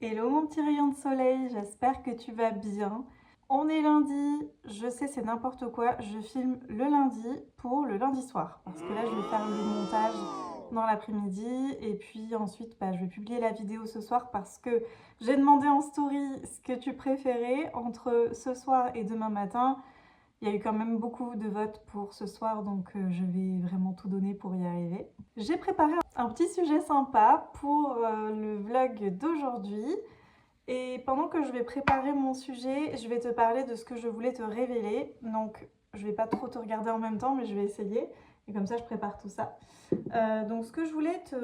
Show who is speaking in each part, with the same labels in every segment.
Speaker 1: Hello mon petit rayon de soleil, j'espère que tu vas bien. On est lundi, je sais c'est n'importe quoi, je filme le lundi pour le lundi soir. Parce que là je vais faire le montage dans l'après-midi et puis ensuite je vais publier la vidéo ce soir parce que j'ai demandé en story ce que tu préférais entre ce soir et demain matin. Il y a eu quand même beaucoup de votes pour ce soir, donc je vais vraiment tout donner pour y arriver. J'ai préparé un petit sujet sympa pour le vlog d'aujourd'hui. Et pendant que je vais préparer mon sujet, je vais te parler de ce que je voulais te révéler. Donc, je vais pas trop te regarder en même temps, mais je vais essayer. Et comme ça, je prépare tout ça. Donc, ce que je voulais te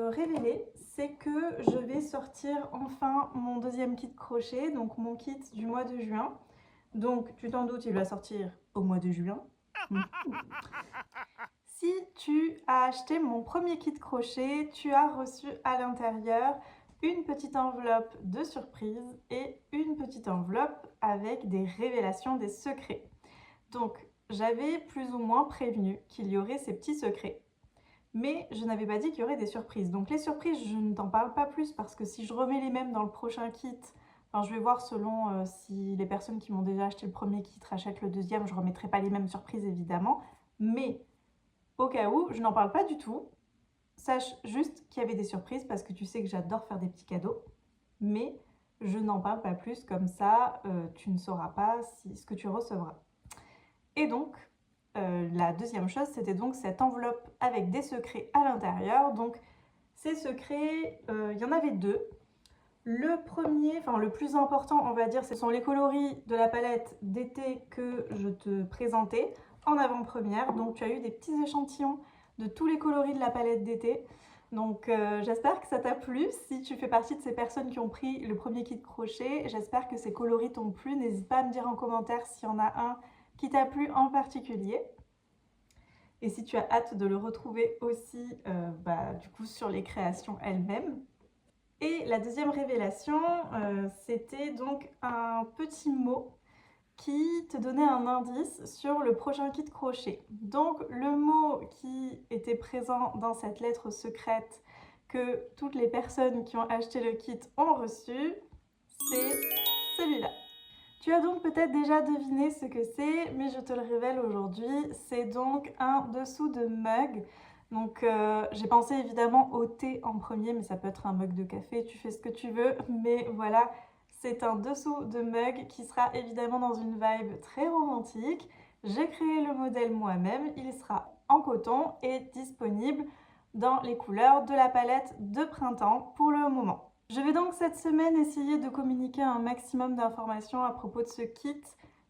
Speaker 1: révéler, c'est que je vais sortir enfin mon deuxième kit crochet, donc mon kit du mois de juin. Donc, tu t'en doutes, il va sortir au mois de juin. Si tu as acheté mon premier kit crochet, tu as reçu à l'intérieur une petite enveloppe de surprise et une petite enveloppe avec des révélations, des secrets. Donc, j'avais plus ou moins prévenu qu'il y aurait ces petits secrets, mais je n'avais pas dit qu'il y aurait des surprises. Donc les surprises, je ne t'en parle pas plus parce que si je remets les mêmes dans le prochain kit, enfin, je vais voir selon si les personnes qui m'ont déjà acheté le premier kit rachètent le deuxième, je ne remettrai pas les mêmes surprises évidemment, mais au cas où, je n'en parle pas du tout. Sache juste qu'il y avait des surprises parce que tu sais que j'adore faire des petits cadeaux, mais je n'en parle pas plus, comme ça tu ne sauras pas ce que tu recevras. Et donc, la deuxième chose, c'était donc cette enveloppe avec des secrets à l'intérieur. Donc, ces secrets, il y en avait deux. Le premier, enfin le plus important, on va dire, ce sont les coloris de la palette d'été que je te présentais en avant-première. Donc, tu as eu des petits échantillons de tous les coloris de la palette d'été. Donc, j'espère que ça t'a plu. Si tu fais partie de ces personnes qui ont pris le premier kit crochet, j'espère que ces coloris t'ont plu. N'hésite pas à me dire en commentaire s'il y en a un qui t'a plu en particulier. Et si tu as hâte de le retrouver aussi du coup sur les créations elles-mêmes. Et la deuxième révélation, c'était donc un petit mot qui te donnait un indice sur le prochain kit crochet. Donc le mot qui était présent dans cette lettre secrète que toutes les personnes qui ont acheté le kit ont reçu, c'est celui-là. Tu as donc peut-être déjà deviné ce que c'est, mais je te le révèle aujourd'hui. C'est donc un dessous de mug. Donc j'ai pensé évidemment au thé en premier, mais ça peut être un mug de café, tu fais ce que tu veux. Mais voilà, c'est un dessous de mug qui sera évidemment dans une vibe très romantique. J'ai créé le modèle moi-même, il sera en coton et disponible dans les couleurs de la palette de printemps pour le moment. Je vais donc cette semaine essayer de communiquer un maximum d'informations à propos de ce kit,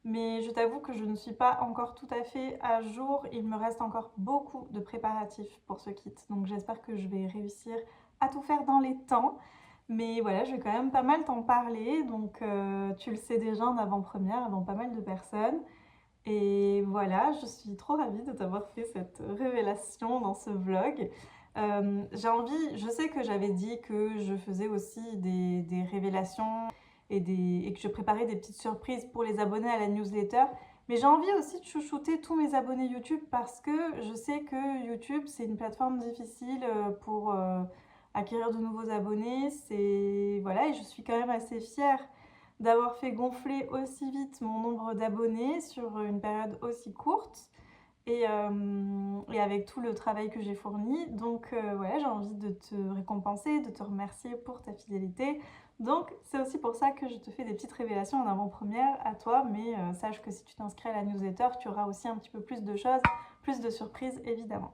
Speaker 1: mais je t'avoue que je ne suis pas encore tout à fait à jour. Il me reste encore beaucoup de préparatifs pour ce kit, donc j'espère que je vais réussir à tout faire dans les temps. Mais voilà, je vais quand même pas mal t'en parler, donc tu le sais déjà en avant-première, avant pas mal de personnes. Et voilà, je suis trop ravie de t'avoir fait cette révélation dans ce vlog. J'ai envie, je sais que j'avais dit que je faisais aussi des révélations et que je préparais des petites surprises pour les abonnés à la newsletter. Mais j'ai envie aussi de chouchouter tous mes abonnés YouTube parce que je sais que YouTube, c'est une plateforme difficile pour acquérir de nouveaux abonnés. Voilà, et je suis quand même assez fière d'avoir fait gonfler aussi vite mon nombre d'abonnés sur une période aussi courte et avec tout le travail que j'ai fourni. Donc ouais, j'ai envie de te récompenser, de te remercier pour ta fidélité. Donc c'est aussi pour ça que je te fais des petites révélations en avant-première à toi, mais sache que si tu t'inscris à la newsletter, tu auras aussi un petit peu plus de choses, plus de surprises évidemment.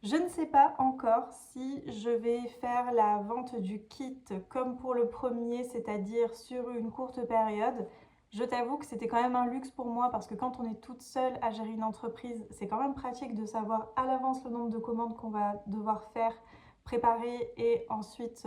Speaker 1: Je ne sais pas encore si je vais faire la vente du kit comme pour le premier, c'est-à-dire sur une courte période. Je t'avoue que c'était quand même un luxe pour moi parce que quand on est toute seule à gérer une entreprise, c'est quand même pratique de savoir à l'avance le nombre de commandes qu'on va devoir faire, préparer et ensuite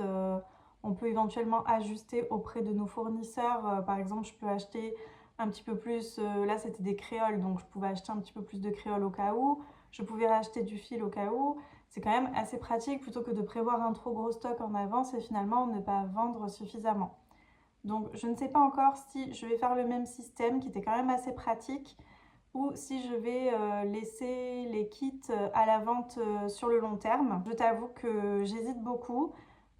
Speaker 1: on peut éventuellement ajuster auprès de nos fournisseurs. Par exemple, je peux acheter un petit peu plus, là c'était des créoles, donc je pouvais acheter un petit peu plus de créoles au cas où. Je pouvais racheter du fil au cas où. C'est quand même assez pratique plutôt que de prévoir un trop gros stock en avance et finalement ne pas vendre suffisamment. Donc je ne sais pas encore si je vais faire le même système qui était quand même assez pratique ou si je vais laisser les kits à la vente sur le long terme. Je t'avoue que j'hésite beaucoup.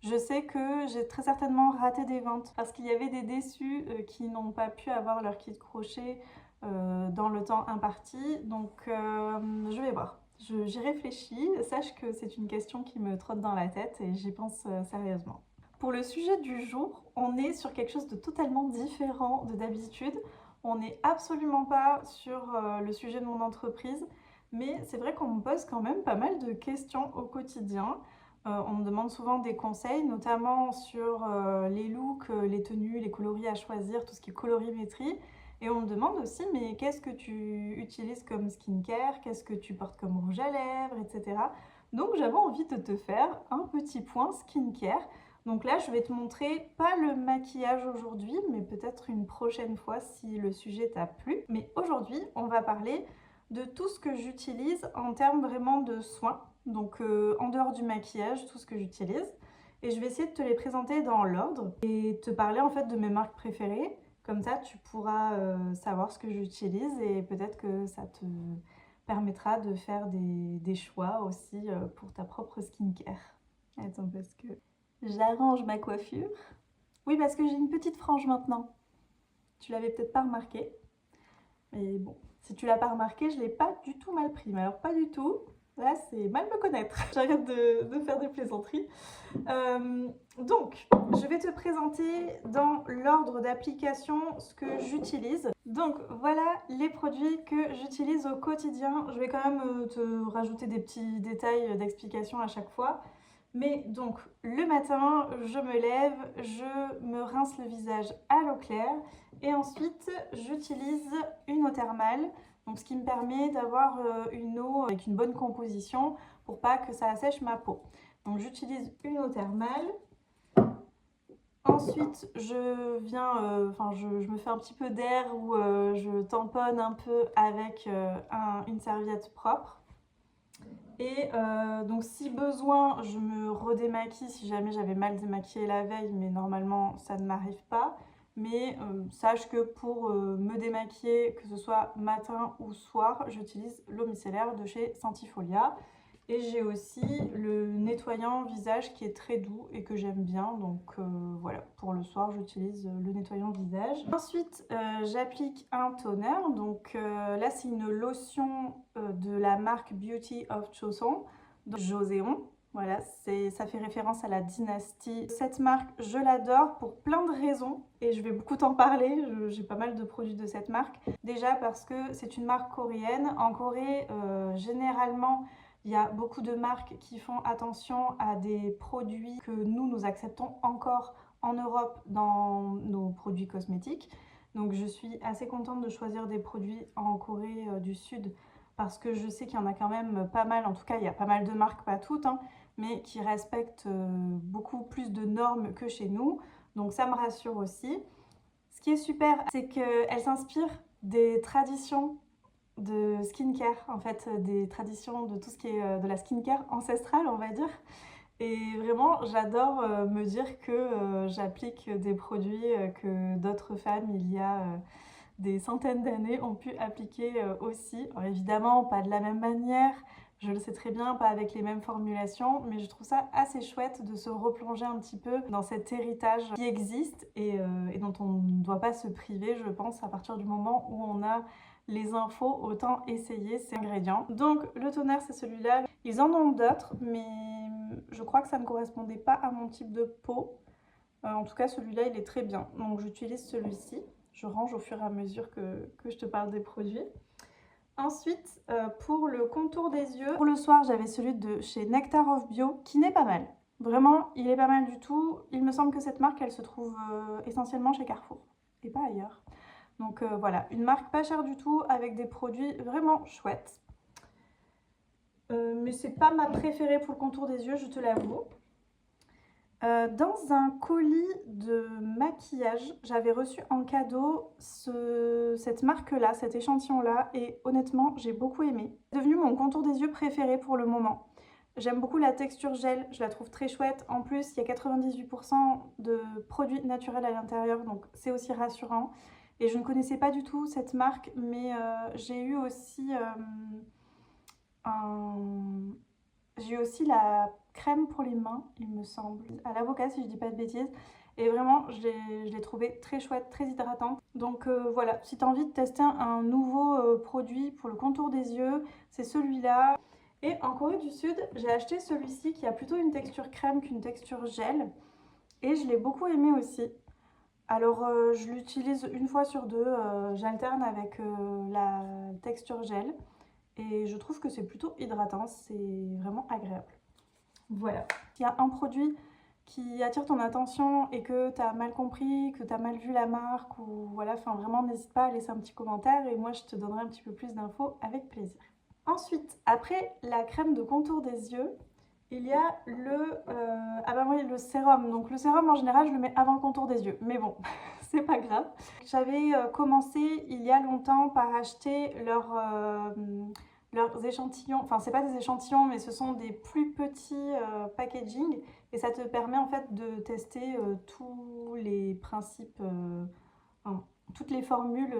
Speaker 1: Je sais que j'ai très certainement raté des ventes parce qu'il y avait des déçus qui n'ont pas pu avoir leur kit crochet dans le temps imparti. Donc je vais voir. J'y réfléchis. Sache que c'est une question qui me trotte dans la tête et j'y pense sérieusement. Pour le sujet du jour, on est sur quelque chose de totalement différent de d'habitude. On n'est absolument pas sur le sujet de mon entreprise, mais c'est vrai qu'on me pose quand même pas mal de questions au quotidien. On me demande souvent des conseils, notamment sur les looks, les tenues, les coloris à choisir, tout ce qui est colorimétrie. Et on me demande aussi, mais qu'est-ce que tu utilises comme skincare? Qu'est-ce que tu portes comme rouge à lèvres, etc. Donc j'avais envie de te faire un petit point skincare. Donc là, je vais te montrer pas le maquillage aujourd'hui, mais peut-être une prochaine fois si le sujet t'a plu. Mais aujourd'hui, on va parler de tout ce que j'utilise en termes vraiment de soins. Donc en dehors du maquillage, tout ce que j'utilise. Et je vais essayer de te les présenter dans l'ordre et te parler en fait de mes marques préférées. Comme ça, tu pourras savoir ce que j'utilise et peut-être que ça te permettra de faire des choix aussi pour ta propre skincare. Attends, parce que j'arrange ma coiffure. Oui, parce que j'ai une petite frange maintenant. Tu l'avais peut-être pas remarqué. Mais bon, si tu l'as pas remarqué, je l'ai pas du tout mal pris. Mais alors pas du tout. Là, c'est mal me connaître. J'arrête de faire des plaisanteries. Donc, je vais te présenter dans l'ordre d'application ce que j'utilise. Donc, voilà les produits que j'utilise au quotidien. Je vais quand même te rajouter des petits détails d'explication à chaque fois. Mais donc, le matin, je me lève, je me rince le visage à l'eau claire et ensuite, j'utilise une eau thermale, donc ce qui me permet d'avoir une eau avec une bonne composition pour pas que ça assèche ma peau. Donc, j'utilise une eau thermale. Ensuite, je viens, je me fais un petit peu d'air ou je tamponne un peu avec une serviette propre. Et donc si besoin, je me redémaquille si jamais j'avais mal démaquillé la veille, mais normalement ça ne m'arrive pas. Mais sache que pour me démaquiller, que ce soit matin ou soir, j'utilise l'eau micellaire de chez Sentifolia. Et j'ai aussi le nettoyant visage qui est très doux et que j'aime bien. Donc voilà, pour le soir, j'utilise le nettoyant visage. Ensuite, j'applique un toner. Donc là, c'est une lotion de la marque Beauty of Joseon, Joseon. Voilà, ça fait référence à la dynastie. Cette marque, je l'adore pour plein de raisons et je vais beaucoup t'en parler. J'ai pas mal de produits de cette marque. Déjà parce que c'est une marque coréenne. En Corée, généralement, il y a beaucoup de marques qui font attention à des produits que nous acceptons encore en Europe dans nos produits cosmétiques. Donc je suis assez contente de choisir des produits en Corée du Sud parce que je sais qu'il y en a quand même pas mal, en tout cas il y a pas mal de marques, pas toutes, hein, mais qui respectent beaucoup plus de normes que chez nous. Donc ça me rassure aussi. Ce qui est super, c'est qu'elle s'inspire des traditions de skincare, en fait, des traditions de tout ce qui est de la skincare ancestrale, on va dire. Et vraiment, j'adore me dire que j'applique des produits que d'autres femmes, il y a des centaines d'années, ont pu appliquer aussi. Alors évidemment, pas de la même manière, je le sais très bien, pas avec les mêmes formulations, mais je trouve ça assez chouette de se replonger un petit peu dans cet héritage qui existe et dont on ne doit pas se priver, je pense, à partir du moment où on a les infos, autant essayer ces ingrédients. Donc le toner, c'est celui-là. Ils en ont d'autres, mais je crois que ça ne correspondait pas à mon type de peau. En tout cas, celui-là, il est très bien. Donc j'utilise celui-ci. Je range au fur et à mesure que je te parle des produits. Ensuite, pour le contour des yeux, pour le soir, j'avais celui de chez Nectar of Bio, qui n'est pas mal. Vraiment, il est pas mal du tout. Il me semble que cette marque, elle se trouve essentiellement chez Carrefour et pas ailleurs. Donc voilà, une marque pas chère du tout avec des produits vraiment chouettes. Mais c'est pas ma préférée pour le contour des yeux, je te l'avoue. Dans un colis de maquillage, j'avais reçu en cadeau cette marque-là, cet échantillon-là, et honnêtement, j'ai beaucoup aimé. C'est devenu mon contour des yeux préféré pour le moment. J'aime beaucoup la texture gel, je la trouve très chouette. En plus, il y a 98% de produits naturels à l'intérieur, donc c'est aussi rassurant. Et je ne connaissais pas du tout cette marque, mais j'ai eu aussi J'ai eu aussi la crème pour les mains, il me semble, à l'avocat si je dis pas de bêtises. Et vraiment, je l'ai trouvée très chouette, très hydratante. Donc voilà, si tu as envie de tester un nouveau produit pour le contour des yeux, c'est celui-là. Et en Corée du Sud, j'ai acheté celui-ci qui a plutôt une texture crème qu'une texture gel. Et je l'ai beaucoup aimé aussi. Alors je l'utilise une fois sur deux, j'alterne avec la texture gel. Et je trouve que c'est plutôt hydratant, c'est vraiment agréable. Voilà. S'il y a un produit qui attire ton attention et que tu as mal compris, que tu as mal vu la marque, ou voilà, enfin vraiment n'hésite pas à laisser un petit commentaire et moi je te donnerai un petit peu plus d'infos avec plaisir. Ensuite, après la crème de contour des yeux, il y a le sérum. Donc le sérum en général je le mets avant le contour des yeux, mais bon, c'est pas grave. J'avais commencé il y a longtemps par acheter leurs échantillons, enfin c'est pas des échantillons mais ce sont des plus petits packaging et ça te permet en fait de tester tous les principes, enfin, toutes les formules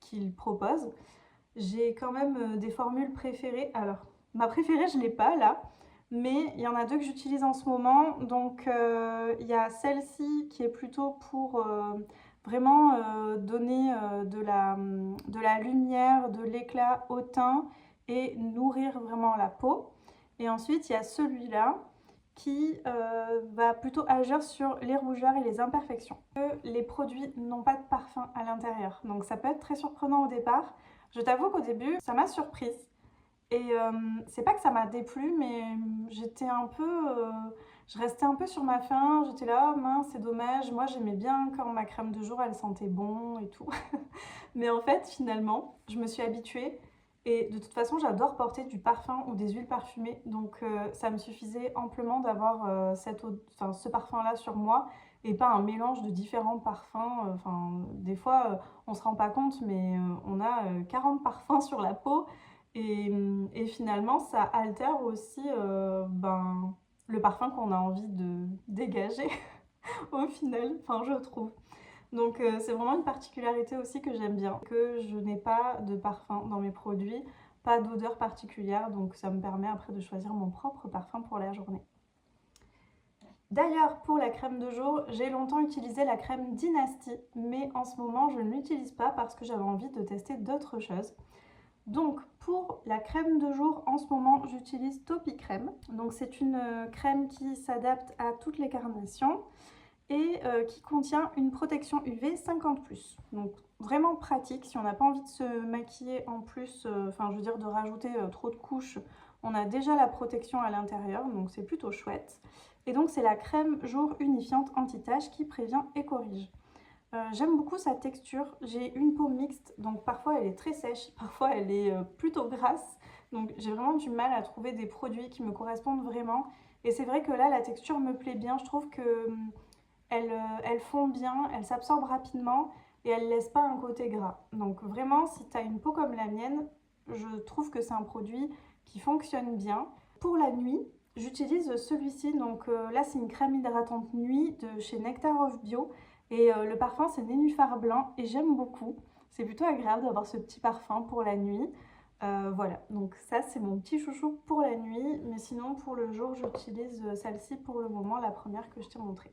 Speaker 1: qu'ils proposent. J'ai quand même des formules préférées. Alors ma préférée je l'ai pas là, mais il y en a deux que j'utilise en ce moment. Donc il y a celle-ci qui est plutôt pour vraiment donner de la lumière, de l'éclat au teint et nourrir vraiment la peau. Et ensuite il y a celui-là qui va plutôt agir sur les rougeurs et les imperfections. Les produits n'ont pas de parfum à l'intérieur, donc ça peut être très surprenant au départ. Je t'avoue qu'au début ça m'a surprise. Et c'est pas que ça m'a déplu, mais j'étais un peu... je restais un peu sur ma faim, j'étais là, oh mince, c'est dommage. Moi j'aimais bien quand ma crème de jour elle sentait bon et tout. Mais en fait finalement, je me suis habituée. Et de toute façon, j'adore porter du parfum ou des huiles parfumées. Donc ça me suffisait amplement d'avoir ce parfum-là sur moi et pas un mélange de différents parfums. Enfin, des fois, on se rend pas compte, mais on a 40 parfums sur la peau. Et finalement, ça altère aussi le parfum qu'on a envie de dégager au final, enfin je trouve. Donc c'est vraiment une particularité aussi que j'aime bien, que je n'ai pas de parfum dans mes produits, pas d'odeur particulière, donc ça me permet après de choisir mon propre parfum pour la journée. D'ailleurs, pour la crème de jour, j'ai longtemps utilisé la crème Dynasty, mais en ce moment je ne l'utilise pas parce que j'avais envie de tester d'autres choses. Donc pour la crème de jour, en ce moment, j'utilise Topi Crème. Donc c'est une crème qui s'adapte à toutes les carnations et qui contient une protection UV 50+. Donc vraiment pratique si on n'a pas envie de se maquiller en plus, enfin je veux dire de rajouter trop de couches. On a déjà la protection à l'intérieur, donc c'est plutôt chouette. Et donc c'est la crème jour unifiante anti-tache qui prévient et corrige. J'aime beaucoup sa texture, j'ai une peau mixte, donc parfois elle est très sèche, parfois elle est plutôt grasse, donc j'ai vraiment du mal à trouver des produits qui me correspondent vraiment. Et c'est vrai que là la texture me plaît bien, je trouve que elle fond bien, elle s'absorbe rapidement et elle laisse pas un côté gras. Donc vraiment si tu as une peau comme la mienne, je trouve que c'est un produit qui fonctionne bien. Pour la nuit, j'utilise celui-ci, donc là c'est une crème hydratante nuit de chez Nectar of Bio. Et le parfum c'est Nénuphar blanc et j'aime beaucoup. C'est plutôt agréable d'avoir ce petit parfum pour la nuit. Voilà, donc ça c'est mon petit chouchou pour la nuit. Mais sinon pour le jour j'utilise celle-ci pour le moment, la première que je t'ai montrée.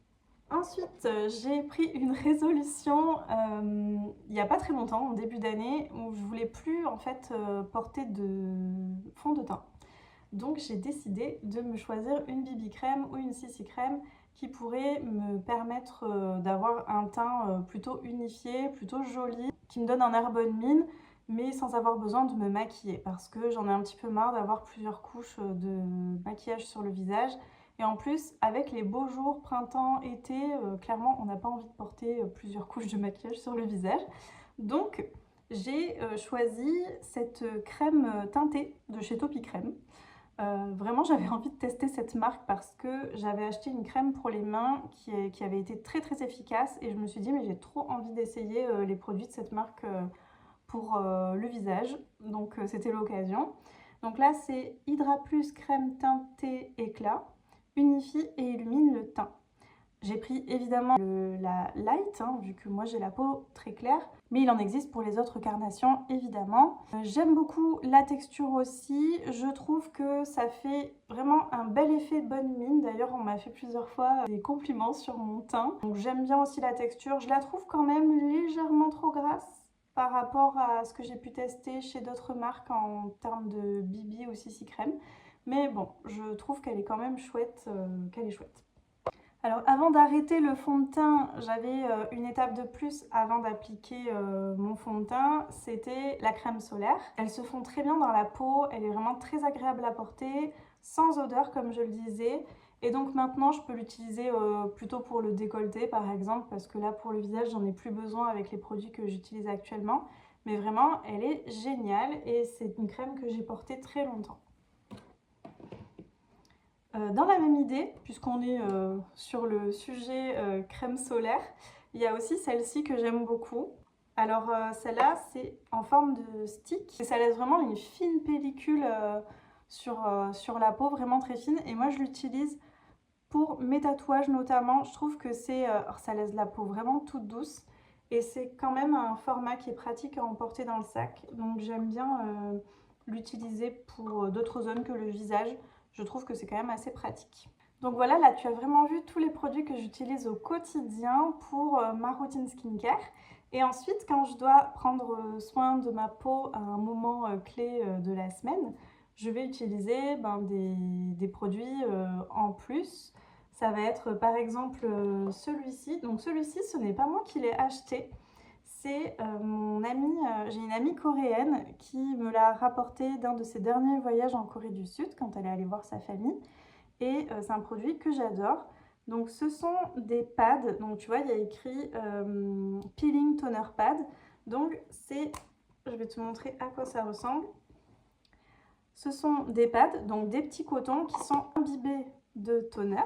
Speaker 1: Ensuite j'ai pris une résolution il n'y a pas très longtemps, en début d'année, où je voulais plus en fait porter de fond de teint. Donc j'ai décidé de me choisir une BB crème ou une CC crème qui pourrait me permettre d'avoir un teint plutôt unifié, plutôt joli, qui me donne un air bonne mine, mais sans avoir besoin de me maquiller, parce que j'en ai un petit peu marre d'avoir plusieurs couches de maquillage sur le visage. Et en plus, avec les beaux jours, printemps, été, clairement on n'a pas envie de porter plusieurs couches de maquillage sur le visage. Donc j'ai choisi cette crème teintée de chez Topi Crème. Vraiment j'avais envie de tester cette marque parce que j'avais acheté une crème pour les mains qui avait été très très efficace et je me suis dit mais j'ai trop envie d'essayer les produits de cette marque pour le visage, donc c'était l'occasion. Donc là c'est Hydra Plus crème teintée éclat, unifie et illumine le teint. J'ai pris évidemment la light, hein, vu que moi j'ai la peau très claire, mais il en existe pour les autres carnations évidemment. J'aime beaucoup la texture aussi, je trouve que ça fait vraiment un bel effet de bonne mine. D'ailleurs on m'a fait plusieurs fois des compliments sur mon teint. Donc j'aime bien aussi la texture, je la trouve quand même légèrement trop grasse par rapport à ce que j'ai pu tester chez d'autres marques en termes de BB ou CC crème. Mais bon, je trouve qu'elle est quand même chouette, Alors avant d'arrêter le fond de teint, j'avais une étape de plus avant d'appliquer mon fond de teint, c'était la crème solaire. Elle se fond très bien dans la peau, elle est vraiment très agréable à porter, sans odeur comme je le disais. Et donc maintenant je peux l'utiliser plutôt pour le décolleté par exemple, parce que là pour le visage j'en ai plus besoin avec les produits que j'utilise actuellement. Mais vraiment elle est géniale et c'est une crème que j'ai portée très longtemps. Dans la même idée, puisqu'on est sur le sujet crème solaire, il y a aussi celle-ci que j'aime beaucoup. Alors celle-là, c'est en forme de stick et ça laisse vraiment une fine pellicule sur la peau, vraiment très fine. Et moi, je l'utilise pour mes tatouages notamment. Je trouve que ça laisse la peau vraiment toute douce et c'est quand même un format qui est pratique à emporter dans le sac. Donc j'aime bien l'utiliser pour d'autres zones que le visage. Je trouve que c'est quand même assez pratique. Donc voilà, là tu as vraiment vu tous les produits que j'utilise au quotidien pour ma routine skincare. Et ensuite, quand je dois prendre soin de ma peau à un moment clé de la semaine, je vais utiliser des produits en plus. Ça va être par exemple celui-ci. Donc celui-ci, ce n'est pas moi qui l'ai acheté. C'est mon amie, j'ai une amie coréenne qui me l'a rapporté d'un de ses derniers voyages en Corée du Sud quand elle est allée voir sa famille. Et c'est un produit que j'adore. Donc ce sont des pads, donc tu vois il y a écrit Peeling Toner Pad. Donc je vais te montrer à quoi ça ressemble. Ce sont des pads, donc des petits cotons qui sont imbibés de toner.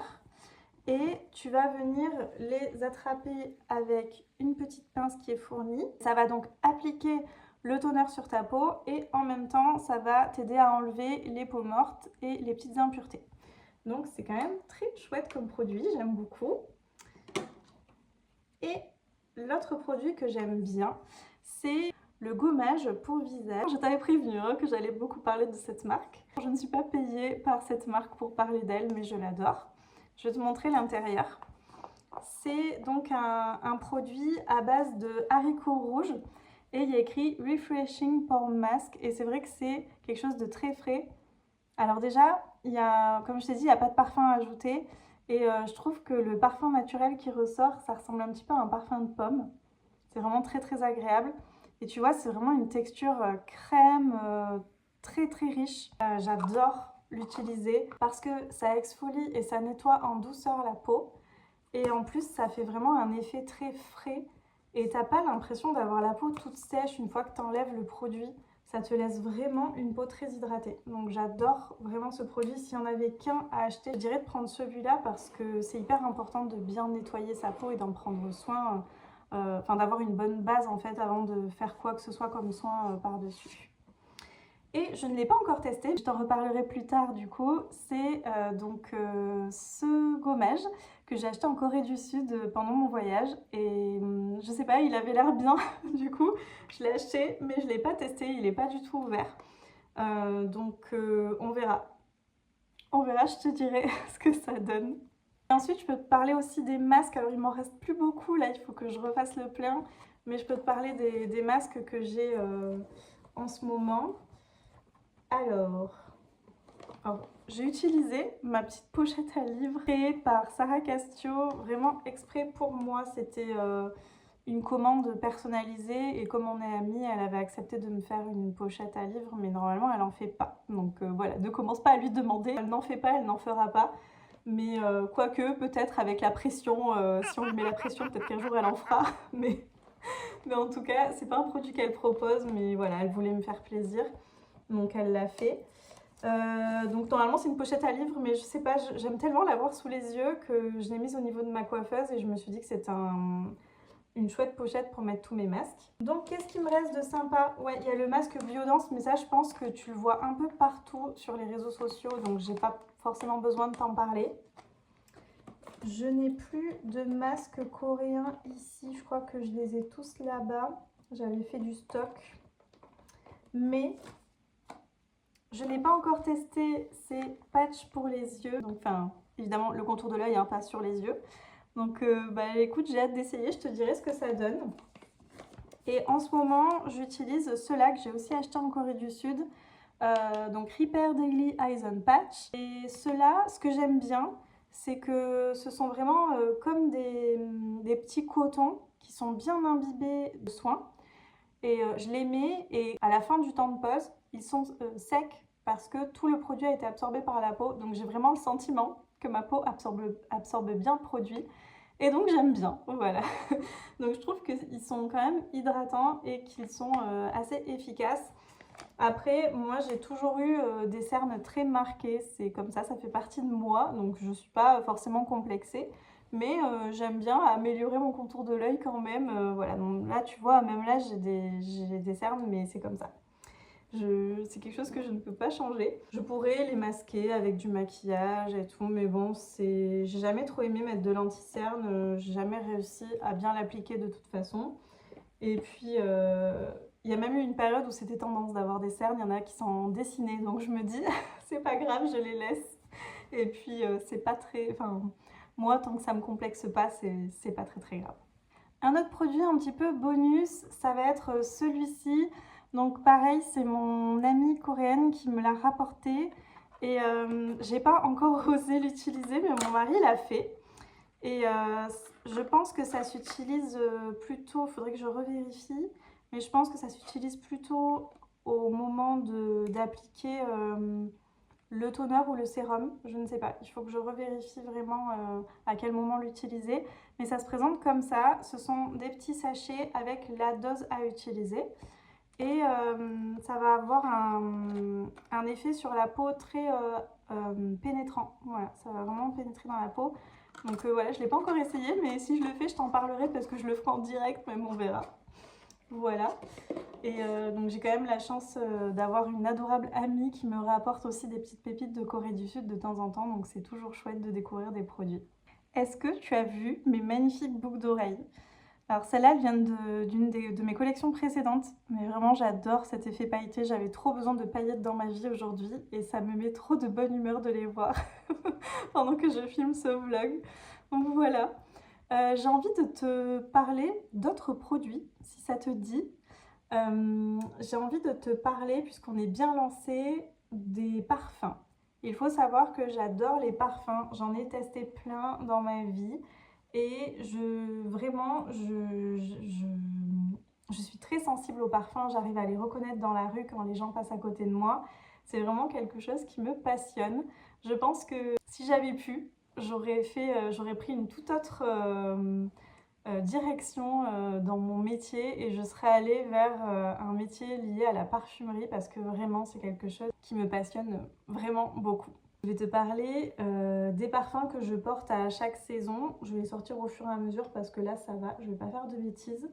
Speaker 1: Et tu vas venir les attraper avec une petite pince qui est fournie. Ça va donc appliquer le toner sur ta peau et en même temps ça va t'aider à enlever les peaux mortes et les petites impuretés. Donc c'est quand même très chouette comme produit, j'aime beaucoup. Et l'autre produit que j'aime bien, c'est le gommage pour visage. Je t'avais prévenu que j'allais beaucoup parler de cette marque. Je ne suis pas payée par cette marque pour parler d'elle, mais je l'adore. Je vais te montrer l'intérieur. C'est donc un produit à base de haricots rouges et il y a écrit Refreshing Pore Mask et c'est vrai que c'est quelque chose de très frais. Alors déjà, comme je t'ai dit, il n'y a pas de parfum à ajouter et je trouve que le parfum naturel qui ressort, ça ressemble un petit peu à un parfum de pomme. C'est vraiment très très agréable et tu vois, c'est vraiment une texture crème très très riche. J'adore l'utiliser parce que ça exfolie et ça nettoie en douceur la peau et en plus ça fait vraiment un effet très frais et t'as pas l'impression d'avoir la peau toute sèche une fois que tu enlèves le produit. Ça te laisse vraiment une peau très hydratée. Donc j'adore vraiment ce produit. S'il n'y en avait qu'un à acheter, je dirais de prendre celui-là parce que c'est hyper important de bien nettoyer sa peau et d'en prendre soin, d'avoir une bonne base en fait avant de faire quoi que ce soit comme soin par-dessus. Et je ne l'ai pas encore testé, je t'en reparlerai plus tard du coup, c'est ce gommage que j'ai acheté en Corée du Sud pendant mon voyage et je sais pas, il avait l'air bien du coup, je l'ai acheté mais je l'ai pas testé, il n'est pas du tout ouvert. On verra. On verra, je te dirai ce que ça donne. Et ensuite, je peux te parler aussi des masques. Alors, il m'en reste plus beaucoup là, il faut que je refasse le plein. Mais je peux te parler des masques que j'ai en ce moment. Alors, j'ai utilisé ma petite pochette à livres créée par Sarah Castio, vraiment exprès pour moi. C'était une commande personnalisée et comme on est amies, elle avait accepté de me faire une pochette à livres, mais normalement elle n'en fait pas. Donc voilà, ne commence pas à lui demander, elle n'en fait pas, elle n'en fera pas. Mais quoique, peut-être avec la pression, si on lui met la pression, peut-être qu'un jour elle en fera. Mais en tout cas, c'est pas un produit qu'elle propose, mais voilà, elle voulait me faire plaisir. Donc elle l'a fait. Donc normalement c'est une pochette à livres mais je sais pas, j'aime tellement l'avoir sous les yeux que je l'ai mise au niveau de ma coiffeuse et je me suis dit que c'était une chouette pochette pour mettre tous mes masques. Donc qu'est-ce qui me reste de sympa? Ouais, il y a le masque Biodance mais ça je pense que tu le vois un peu partout sur les réseaux sociaux donc j'ai pas forcément besoin de t'en parler. Je n'ai plus de masques coréens ici, je crois que je les ai tous là-bas. J'avais fait du stock. Mais je n'ai pas encore testé ces patchs pour les yeux. Donc, enfin, évidemment, le contour de l'œil, hein, pas sur les yeux. Donc, écoute, j'ai hâte d'essayer, je te dirai ce que ça donne. Et en ce moment, j'utilise ceux-là que j'ai aussi acheté en Corée du Sud. Donc Repair Daily Eyes on Patch. Et ceux-là, ce que j'aime bien, c'est que ce sont vraiment comme des petits cotons qui sont bien imbibés de soin. Et je les mets et à la fin du temps de pause, ils sont secs parce que tout le produit a été absorbé par la peau. Donc j'ai vraiment le sentiment que ma peau absorbe bien le produit. Et donc j'aime bien, voilà. Donc je trouve qu'ils sont quand même hydratants et qu'ils sont assez efficaces. Après, moi j'ai toujours eu des cernes très marquées, c'est comme ça fait partie de moi, donc je ne suis pas forcément complexée. Mais j'aime bien améliorer mon contour de l'œil quand même. Voilà, donc là tu vois, même là j'ai des cernes, mais c'est comme ça. C'est quelque chose que je ne peux pas changer. Je pourrais les masquer avec du maquillage et tout, mais bon, j'ai jamais trop aimé mettre de l'anti-cerne. J'ai jamais réussi à bien l'appliquer de toute façon. Et puis, il y a même eu une période où c'était tendance d'avoir des cernes. Il y en a qui s'en dessinaient, donc je me dis, c'est pas grave, je les laisse. Et puis, c'est pas très... Enfin, moi, tant que ça me complexe pas, c'est pas très grave. Un autre produit un petit peu bonus, ça va être celui-ci. Donc pareil, c'est mon amie coréenne qui me l'a rapporté. Et j'ai pas encore osé l'utiliser, mais mon mari l'a fait. Et je pense que ça s'utilise plutôt, il faudrait que je revérifie, mais je pense que ça s'utilise plutôt au moment d'appliquer le toner ou le sérum, je ne sais pas. Il faut que je revérifie vraiment à quel moment l'utiliser. Mais ça se présente comme ça. Ce sont des petits sachets avec la dose à utiliser. Et ça va avoir un effet sur la peau très pénétrant. Voilà, ça va vraiment pénétrer dans la peau. Donc voilà, je ne l'ai pas encore essayé, mais si je le fais, je t'en parlerai parce que je le ferai en direct, même on verra. Voilà. Et donc j'ai quand même la chance d'avoir une adorable amie qui me rapporte aussi des petites pépites de Corée du Sud de temps en temps, donc c'est toujours chouette de découvrir des produits. Est-ce que tu as vu mes magnifiques boucles d'oreilles? Alors celle-là, elle vient d'une de mes collections précédentes, mais vraiment j'adore cet effet pailleté, j'avais trop besoin de paillettes dans ma vie aujourd'hui et ça me met trop de bonne humeur de les voir pendant que je filme ce vlog. Donc voilà, j'ai envie de te parler d'autres produits, si ça te dit. J'ai envie de te parler, puisqu'on est bien lancé, des parfums. Il faut savoir que j'adore les parfums, j'en ai testé plein dans ma vie et vraiment, je suis très sensible aux parfums, j'arrive à les reconnaître dans la rue quand les gens passent à côté de moi. C'est vraiment quelque chose qui me passionne. Je pense que si j'avais pu, j'aurais pris une toute autre direction dans mon métier et je serais allée vers un métier lié à la parfumerie parce que vraiment c'est quelque chose qui me passionne vraiment beaucoup. Je vais te parler des parfums que je porte à chaque saison. Je vais les sortir au fur et à mesure parce que là ça va, je vais pas faire de bêtises.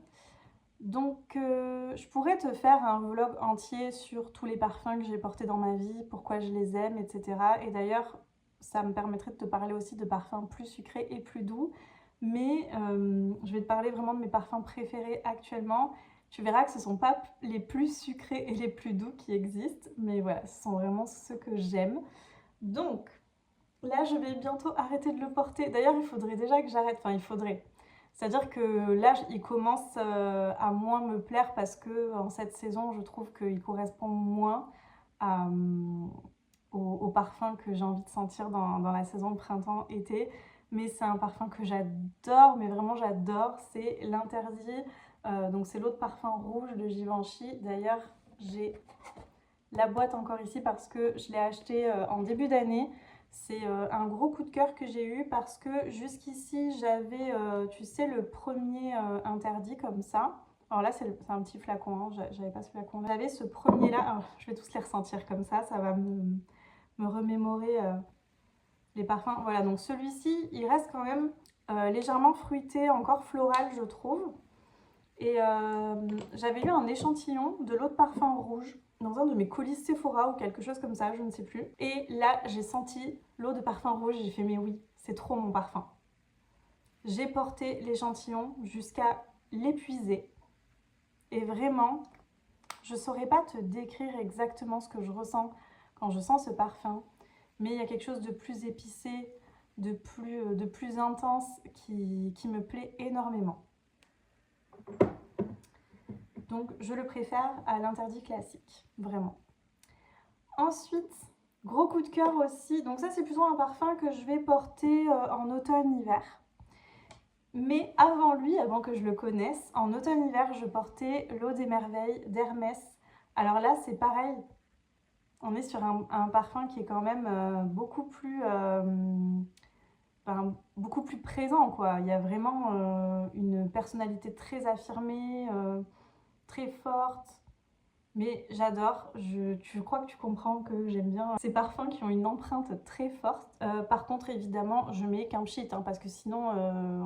Speaker 1: Donc je pourrais te faire un vlog entier sur tous les parfums que j'ai portés dans ma vie, pourquoi je les aime, etc. Et d'ailleurs ça me permettrait de te parler aussi de parfums plus sucrés et plus doux. Mais je vais te parler vraiment de mes parfums préférés actuellement. Tu verras que ce ne sont pas les plus sucrés et les plus doux qui existent, mais voilà, ce sont vraiment ceux que j'aime. Donc là, je vais bientôt arrêter de le porter. D'ailleurs, il faudrait déjà que j'arrête, enfin il faudrait. C'est-à-dire que là, il commence à moins me plaire parce que en cette saison, je trouve qu'il correspond moins au parfum que j'ai envie de sentir dans la saison de printemps-été. Mais c'est un parfum que j'adore, mais vraiment j'adore, c'est l'Interdit. Donc c'est l'eau de parfum rouge de Givenchy. D'ailleurs, j'ai la boîte encore ici parce que je l'ai acheté en début d'année. C'est un gros coup de cœur que j'ai eu parce que jusqu'ici j'avais, tu sais, le premier Interdit comme ça. Alors là c'est un petit flacon, hein. J'avais pas ce flacon là. J'avais ce premier là, je vais tous les ressentir comme ça va me remémorer les parfums. Voilà, donc celui-ci il reste quand même légèrement fruité, encore floral je trouve. Et j'avais eu un échantillon de l'eau de parfum rouge dans un de mes colis Sephora ou quelque chose comme ça, je ne sais plus. Et là, j'ai senti l'eau de parfum rouge et j'ai fait mais oui, c'est trop mon parfum. J'ai porté l'échantillon jusqu'à l'épuiser. Et vraiment, je ne saurais pas te décrire exactement ce que je ressens quand je sens ce parfum, mais il y a quelque chose de plus épicé, de plus intense qui me plaît énormément. Donc je le préfère à l'interdit classique, vraiment. Ensuite, gros coup de cœur aussi, donc ça c'est plutôt un parfum que je vais porter en automne-hiver. Mais avant lui, avant que je le connaisse, en automne-hiver, je portais l'Eau des Merveilles d'Hermès. Alors là, c'est pareil, on est sur un parfum qui est quand même beaucoup plus présent, quoi. Il y a vraiment une personnalité très affirmée, très forte. Mais j'adore, je crois que tu comprends que j'aime bien ces parfums qui ont une empreinte très forte. Par contre, évidemment, je mets qu'un pchit, hein, parce que sinon,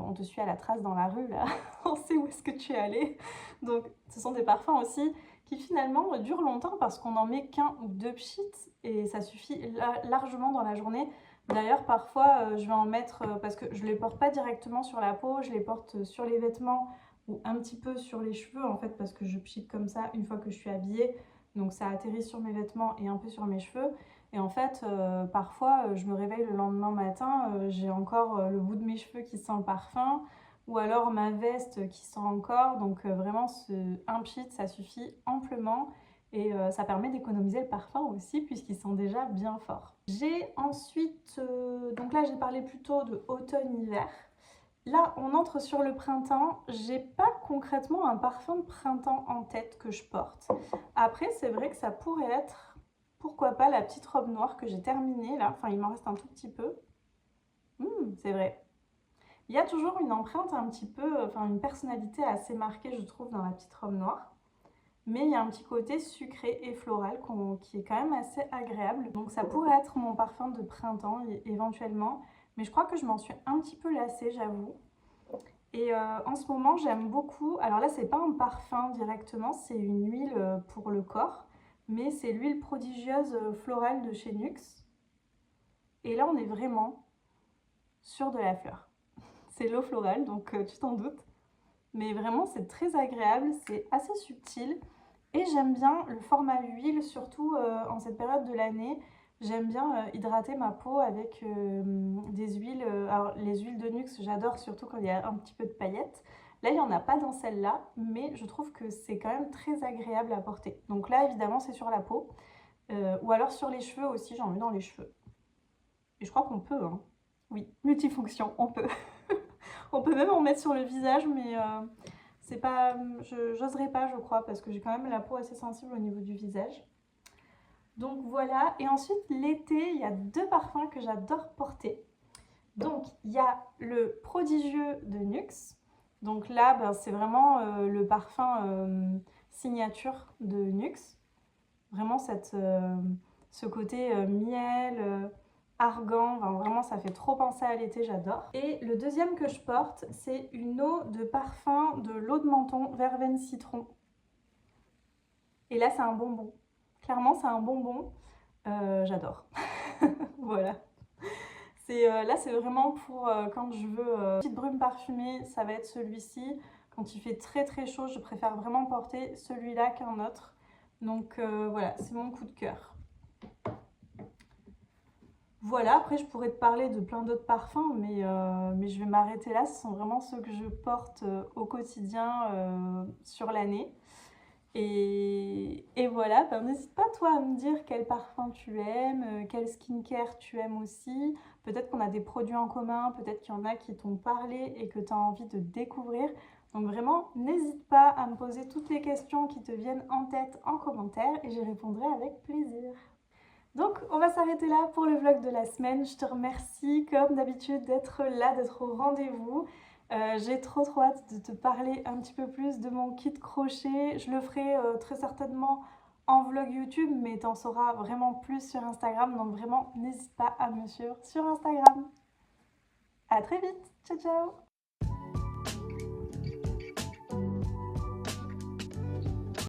Speaker 1: on te suit à la trace dans la rue, là. On sait où est-ce que tu es allé. Donc, ce sont des parfums aussi qui finalement durent longtemps parce qu'on n'en met qu'un ou deux pchits et ça suffit largement dans la journée. D'ailleurs, parfois, je vais en mettre, parce que je ne les porte pas directement sur la peau, je les porte sur les vêtements, ou un petit peu sur les cheveux en fait parce que je pchite comme ça une fois que je suis habillée, donc ça atterrit sur mes vêtements et un peu sur mes cheveux. Et en fait parfois je me réveille le lendemain matin, j'ai encore le bout de mes cheveux qui sent le parfum ou alors ma veste qui sent encore, donc vraiment un pchit ça suffit amplement et ça permet d'économiser le parfum aussi puisqu'ils sont déjà bien forts. J'ai ensuite, donc là j'ai parlé plutôt de automne-hiver. Là, on entre sur le printemps. J'ai pas concrètement un parfum de printemps en tête que je porte. Après, c'est vrai que ça pourrait être, pourquoi pas, la petite robe noire que j'ai terminée là. Enfin, il m'en reste un tout petit peu. C'est vrai. Il y a toujours une empreinte un petit peu, enfin une personnalité assez marquée, je trouve, dans la petite robe noire. Mais il y a un petit côté sucré et floral qui est quand même assez agréable. Donc ça pourrait être mon parfum de printemps éventuellement. Mais je crois que je m'en suis un petit peu lassée, j'avoue. Et en ce moment, j'aime beaucoup, alors là, c'est pas un parfum directement, c'est une huile pour le corps, mais c'est l'huile prodigieuse florale de chez Nuxe. Et là, on est vraiment sur de la fleur. C'est l'eau florale, donc tu t'en doutes. Mais vraiment, c'est très agréable, c'est assez subtil. Et j'aime bien le format huile, surtout en cette période de l'année. J'aime bien hydrater ma peau avec des huiles. Alors les huiles de Nuxe, j'adore surtout quand il y a un petit peu de paillettes. Là, il n'y en a pas dans celle-là, mais je trouve que c'est quand même très agréable à porter. Donc là, évidemment, c'est sur la peau. Ou alors sur les cheveux aussi, j'en mets dans les cheveux. Et je crois qu'on peut, hein. Oui, multifonction, on peut. On peut même en mettre sur le visage, mais c'est pas, j'oserais pas, je crois, parce que j'ai quand même la peau assez sensible au niveau du visage. Donc voilà, et ensuite l'été, il y a deux parfums que j'adore porter. Donc il y a le Prodigieux de Nuxe. Donc là, ben, c'est vraiment le parfum signature de Nuxe. Vraiment ce côté miel, argan, enfin, vraiment ça fait trop penser à l'été, j'adore. Et le deuxième que je porte, c'est une eau de parfum de l'eau de menton verveine citron. Et là c'est un bonbon. Clairement c'est un bonbon, j'adore. Voilà. Là c'est vraiment pour quand je veux une petite brume parfumée, ça va être celui-ci. Quand il fait très très chaud, je préfère vraiment porter celui-là qu'un autre. Donc voilà, c'est mon coup de cœur. Voilà, après je pourrais te parler de plein d'autres parfums, mais je vais m'arrêter là. Ce sont vraiment ceux que je porte au quotidien sur l'année. Et voilà, ben, n'hésite pas toi à me dire quel parfum tu aimes, quel skincare tu aimes aussi. Peut-être qu'on a des produits en commun, peut-être qu'il y en a qui t'ont parlé et que tu as envie de découvrir. Donc vraiment, n'hésite pas à me poser toutes les questions qui te viennent en tête en commentaire et j'y répondrai avec plaisir. Donc on va s'arrêter là pour le vlog de la semaine. Je te remercie comme d'habitude d'être là, d'être au rendez-vous. J'ai trop hâte de te parler un petit peu plus de mon kit crochet. Je le ferai très certainement en vlog YouTube, mais t'en sauras vraiment plus sur Instagram. Donc vraiment, n'hésite pas à me suivre sur Instagram. À très vite, ciao ciao!